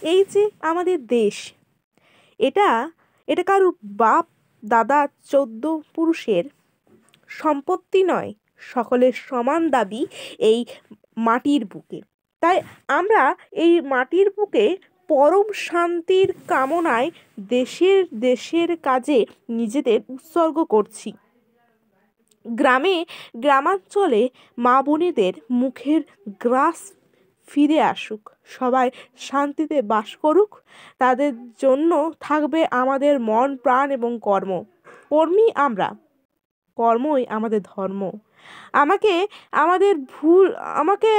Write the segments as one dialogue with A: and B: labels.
A: এই যে আমাদের দেশ, এটা এটা কারোর বাপ দাদা 14 পুরুষের সম্পত্তি নয়, সকলের সমান দাবি এই মাটির বুকে। তাই আমরা এই মাটির বুকে পরম শান্তির কামনায় দেশের দেশের কাজে নিজেদের উৎসর্গ করছি। গ্রামাঞ্চলে মা বোনেদের মুখের গ্রাস ফিরে আসুক, সবাই শান্তিতে বাস করুক, তাদের জন্য থাকবে আমাদের মন প্রাণ এবং কর্মী আমরা, কর্মই আমাদের ধর্ম। আমাকে আমাদের ভুল আমাকে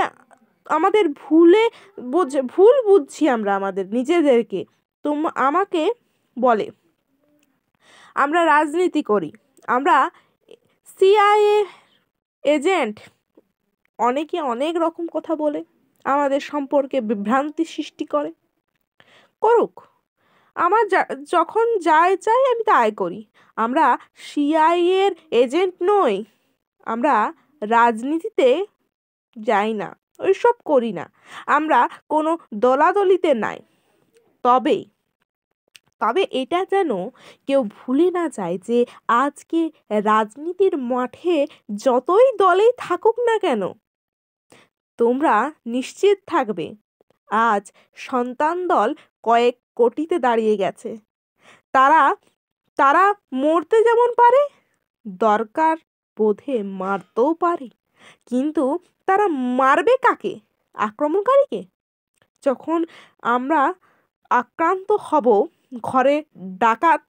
A: আমাদের ভুল বুঝছি আমরা আমাদের নিজেদেরকে। আমাকে বলে আমরা রাজনীতি করি, আমরা সিআইএ এজেন্ট, অনেকে অনেক রকম কথা বলে আমাদের সম্পর্কে বিভ্রান্তি সৃষ্টি করুক। আমার যখন যাই চাই আমি তাই করি। আমরা সিআইএর এজেন্ট নই, আমরা রাজনীতিতে যাই না, ওইসব করি না, আমরা কোনো দলাদলিতে নাই। তবে তবে এটা যেন কেউ ভুলে না যায় যে আজকে রাজনীতির মাঠে যতই দলেই থাকুক না কেন, তোমরা নিশ্চিত থাকবে আজ সন্তান দল কয়েক কোটিতে দাঁড়িয়ে গেছে। তারা তারা মরতে যেমন পারে, দরকার বোধে মারতেও পারে, কিন্তু তারা মারবে কাকে? আক্রমণকারীকে। যখন আমরা আক্রান্ত হব, ঘরে ডাকাত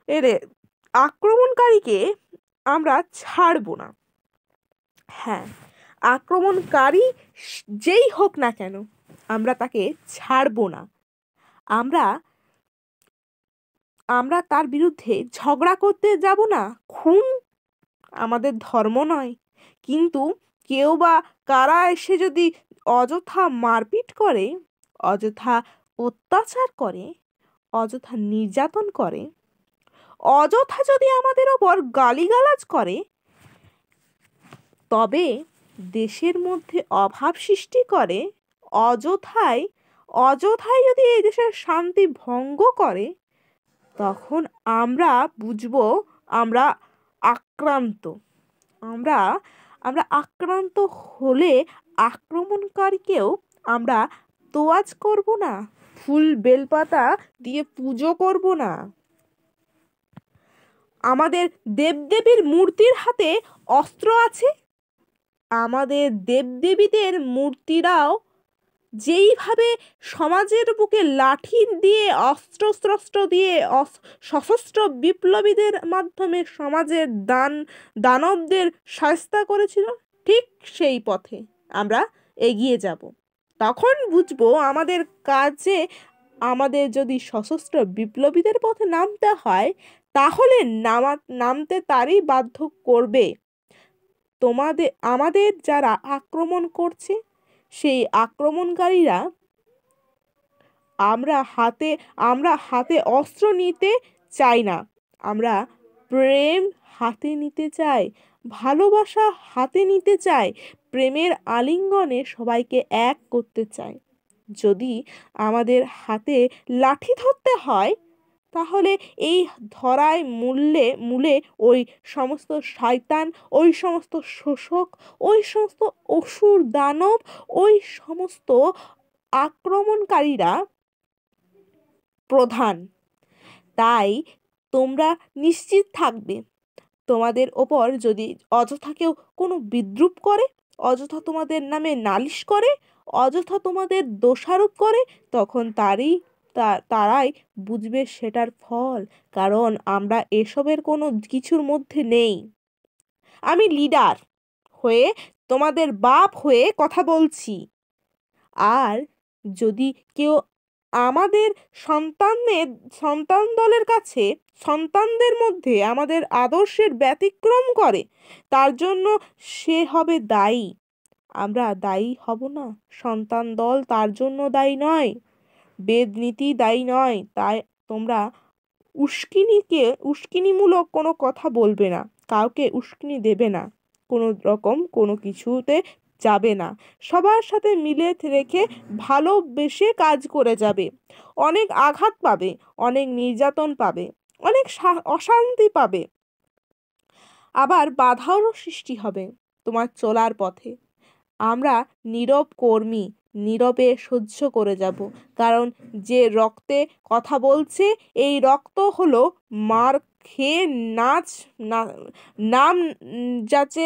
A: এরে আক্রমণকারীকে আমরা ছাড়ব না। হ্যাঁ, আক্রমণকারী যেই হোক না কেন আমরা তাকে ছাড়ব না। আমরা আমরা তার বিরুদ্ধে ঝগড়া করতে যাব না। খুন আমাদের ধর্ম নয়, কিন্তু কেউ বা কারা এসে যদি অযথা মারপিট করে, অযথা অত্যাচার করে, অযথা নির্যাতন করে, অযথা যদি আমাদের ওপর গালিগালাজ করে, তবে দেশের মধ্যে অভাব সৃষ্টি করে, অযথাই যদি এই দেশের শান্তি ভঙ্গ করে, তখন আমরা বুঝবো আমরা আক্রান্ত। আমরা আক্রান্ত হলে আক্রমণকারীকেও আমরা তোয়াজ করব না, ফুল বেলপাতা দিয়ে পুজো করব না। আমাদের দেবদেবীর মূর্তির হাতে অস্ত্র আছে, আমাদের দেবদেবীদের মূর্তিরাও যেইভাবে সমাজের বুকে লাঠি দিয়ে অস্ত্র দিয়ে সশস্ত্র বিপ্লবীদের মাধ্যমে সমাজের দানবদের শায়েস্তা করেছিল, ঠিক সেই পথে আমরা এগিয়ে যাব। তখন বুঝবো আমাদের কাজে, আমাদের যদি সশস্ত্র বিপ্লবীদের পথে নামতে হয়, তাহলে নামতে তারই বাধ্য করবে আমাদের যারা আক্রমণ করছে, সেই আক্রমণকারীরা। আমরা হাতে অস্ত্র নিতে চাই না, আমরা প্রেম হাতে নিতে চাই, ভালোবাসা হাতে নিতে চাই, প্রেমের আলিঙ্গনে সবাইকে এক করতে চাই। যদি আমাদের হাতে লাঠি ধরতে হয়, তাহলে এই ধরায় মূলে ওই সমস্ত শয়তান, ওই সমস্ত শোষক, ওই সমস্ত অসুর দানব, ওই সমস্ত আক্রমণকারীরা প্রধান। তাই তোমরা নিশ্চিত থাকবে, তোমাদের ওপর যদি অযথা কেউ কোনো বিদ্রূপ করে, অযথা তোমাদের নামে নালিশ করে, অযথা তোমাদের দোষারোপ করে, তখন তারাই বুঝবে সেটার ফল। কারণ আমরা এসবের কোনো কিছুর মধ্যে নেই। আমি লিডার হয়ে, তোমাদের বাপ হয়ে কথা বলছি। আর যদি কেউ আমাদের সন্তান দলের কাছে, সন্তানদের মধ্যে আমাদের আদর্শের ব্যতিক্রম করে, তার জন্য সে হবে দায়ী। আমরা দায়ী হব না, সন্তান দল তার জন্য দায়ী নয়, বেদনীতি দায়ী নয়। তাই তোমরা উস্কিনিমূলক কোনো কথা বলবে না, কাউকে উস্কিনি দেবে না, কোনো রকম কোনো কিছুতে যাবে না, সবার সাথে মিলে রেখে ভালোবেসে কাজ করে যাবে। অনেক আঘাত পাবে, অনেক নির্যাতন পাবে, অনেক অশান্তি পাবে, আবার বাধারও সৃষ্টি হবে তোমার চলার পথে। আমরা নীরব কর্মী, নীরবে সহ্য করে যাব, কারণ যে রক্তে কথা বলছে এই রক্ত হলো মার খেয়ে নাম যাচ্ছে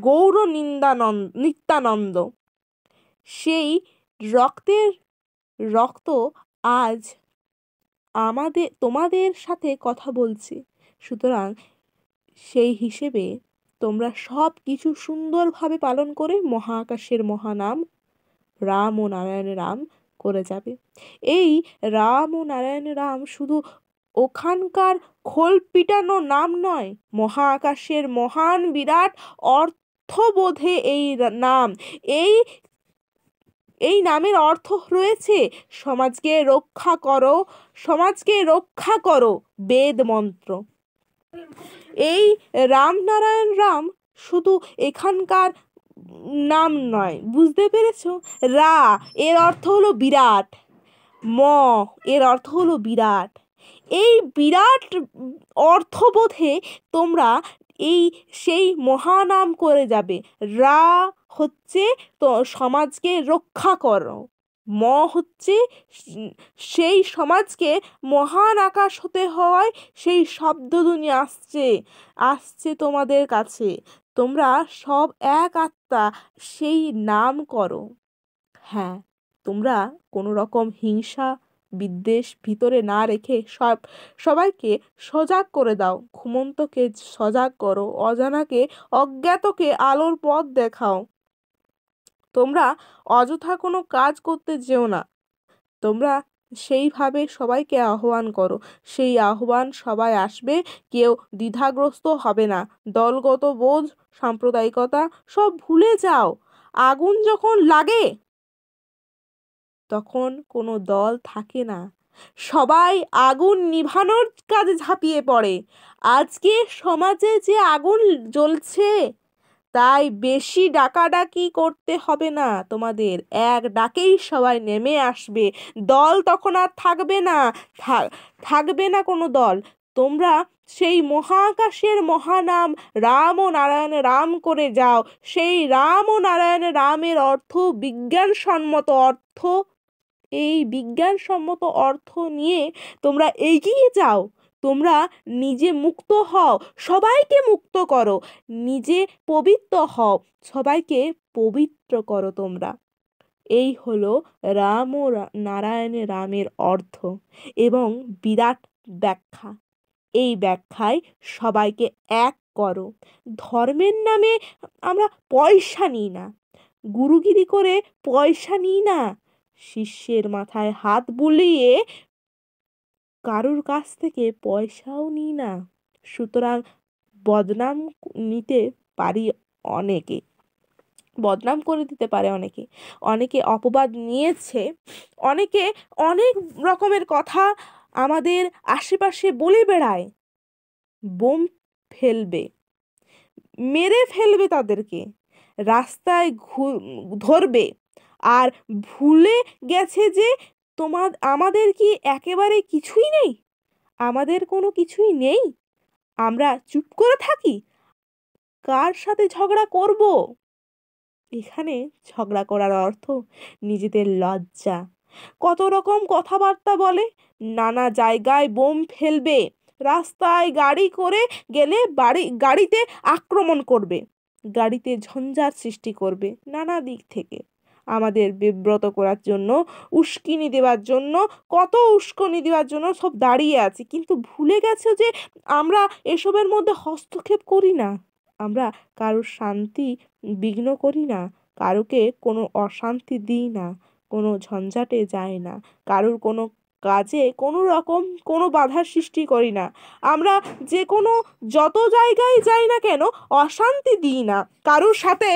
A: গৌর নিত্যানন্দ। সেই রক্তের রক্ত আজ তোমাদের সাথে কথা বলছে। সুতরাং সেই হিসেবে তোমরা সব কিছু সুন্দরভাবে পালন করে মহাকাশের মহানাম রাম ও নারায়ণ রাম করে যাবে। এই রাম ও নারায়ণ রাম শুধু ওখানকার খোল পিটানো নাম নয়, মহাকাশের মহান বিরাট অর্থবোধে এই নাম। এই এই নামের অর্থ রয়েছে সমাজকে রক্ষা করো, সমাজকে রক্ষা করো, বেদ মন্ত্র। এই রামনারায়ণ রাম শুধু এখানকার নাম নয়, বুঝতে পেরেছো? রা এর অর্থ হলো বিরাট, ম এর অর্থ হলো বিরাট। এই বিরাট অর্থবোধে তোমরা সেই মহানাম করে যাবে। রা হচ্ছে তো সমাজকে রক্ষা করো, ম হচ্ছে সেই সমাজকে মহান আকাশ হতে হয় সেই শব্দধ্বনি আসছে তোমাদের কাছে। তোমরা সব এক আত্মা, সেই নাম করো। হ্যাঁ, তোমরা কোনো রকম হিংসা বিদ্বেষ ভিতরে না রেখে সবাইকে সজাগ করে দাও। ঘুমন্তকে সজাগ করো, অজানাকে অজ্ঞাতকে আলোর পথ দেখাও। তোমরা অযথা কোনো কাজ করতে যেও না, তোমরা সেইভাবে সবাইকে আহ্বান করো, সেই আহ্বান সবাই আসবে, কেউ দ্বিধাগ্রস্ত হবে না। দলগত বোধ, সাম্প্রদায়িকতা সব ভুলে যাও। আগুন যখন লাগে তখন কোনো দল থাকে না, সবাই আগুন নিভানোর কাজে ঝাঁপিয়ে পড়ে। আজকে সমাজে যে আগুন জ্বলছে, তাই বেশি ডাকাডাকি করতে হবে না তোমাদের, এক ডাকেই সবাই নেমে আসবে। দল তখন আর থাকবে না, থাকবে না কোনো দল। তোমরা সেই মহাকাশের মহানাম রাম ও নারায়ণ রাম করে যাও। সেই রাম ও নারায়ণ রামের অর্থ বিজ্ঞানসম্মত অর্থ। এই বিজ্ঞানসম্মত অর্থ নিয়ে তোমরা এগিয়ে যাও। তোমরা নিজে মুক্ত হও, সবাইকে মুক্ত করো। নিজে পবিত্র হও, সবাইকে পবিত্র করো তোমরা। এই হলো রাম ও নারায়ণের রামের অর্থ এবং বিরাট ব্যাখ্যা। এই ব্যাখ্যায় সবাইকে এক করো। ধর্মের নামে আমরা পয়সা নিই না, গুরুগিরি করে পয়সা নিই না, শিষ্যের মাথায় হাত বুলিয়ে কারুর কাছ থেকে পয়সাও নিই না। সুতরাং বদনাম নিতে পারি, অনেকে বদনাম করে দিতে পারে, অনেকে অপবাদ নিয়েছে, অনেকে অনেক রকমের কথা আমাদের আশেপাশে বলে বেড়ায়। বোম ফেলবে, মেরে ফেলবে, তাদেরকে রাস্তায় ধরবে, আর ভুলে গেছে যে আমাদের কি একেবারে কিছুই নেই? আমাদের কোনো কিছুই নেই? আমরা চুপ করে থাকি? কার সাথে ঝগড়া করব? এখানে ঝগড়া করার অর্থ নিজেদের লজ্জা। কত রকম কথাবার্তা বলে, নানা জায়গায় বোম ফেলবে, রাস্তায় গাড়ি করে গেলে গাড়িতে আক্রমণ করবে, গাড়িতে ঝঞ্ঝাট সৃষ্টি করবে, নানা দিক থেকে আমাদের বিব্রত করার জন্য, উস্কানি দেওয়ার জন্য, কত উস্কানি দেওয়ার জন্য সব দাঁড়িয়ে আছে। কিন্তু ভুলে গেছে যে আমরা এসবের মধ্যে হস্তক্ষেপ করি না, আমরা কারোর শান্তি বিঘ্ন করি না, কারোকে কোনো অশান্তি দিই না, কোনো ঝঞ্ঝাটে যাই না, কারোর কোনো কাজে কোনো রকম কোনো বাধার সৃষ্টি করি না। আমরা যে কোনো যত জায়গায় যাই না কেন অশান্তি দিই না কারোর সাথে।